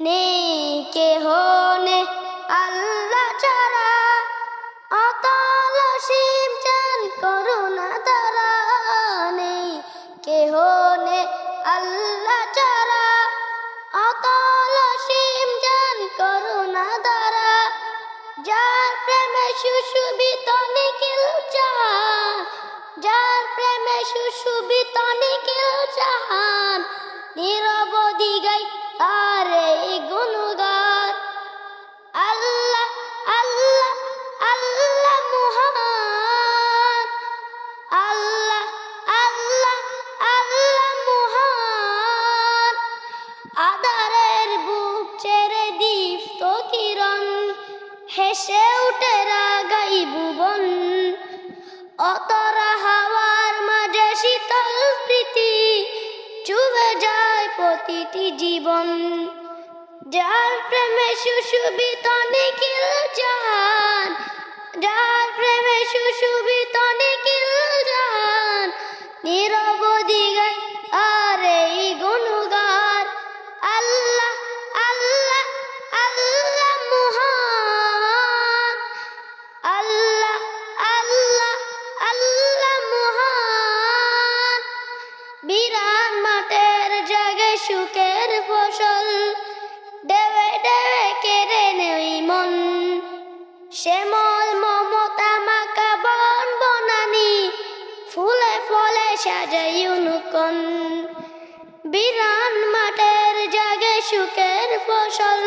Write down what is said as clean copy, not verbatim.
নেই কেহ নে আল্লাহ ছাড়া, অতল অসীম চান করুণা তারা। নেই কেহ নে আল্লাহ ছাড়া, অতল অসীম চান করুণা তারা। যার প্রেমে সুশোভিত নিখিল জাহান, যার প্রেমে সুশোভিত নিখিল জাহান, নিরবধি গাই তার এই গুণগান। আল্লাহ আল্লাহ আল্লাহ মহান, আল্লাহ আল্লাহ আল্লাহ মহান। আধারের বুক ছেড়ে দীপ্ত কিরণ, হেসে উঠে রাগাই ভুবন। অতরা হাওয়ার মাঝে শীতল প্রীতি, চুবে যায় প্রতিটি জীবন। যার প্রেমে সুশোভিত নিখিল জাহান, যার প্রেমে সুশোভিত নিখিল জাহান, নিরবধি গাই আর এই গুণগান। আল্লাহ আল্লাহ আল্লাহ মহান, আল্লাহ আল্লাহ আল্লাহ মহান। বিরান মাঠের জাগে সুখের ফসল, দেবে দেবে কেড়ে নেই মন। শ্যামল মমতা মাকা বন বনানি, ফুলে ফলে সাজাই অনুকন। বিরান মাঠের জাগে সুখের ফসল,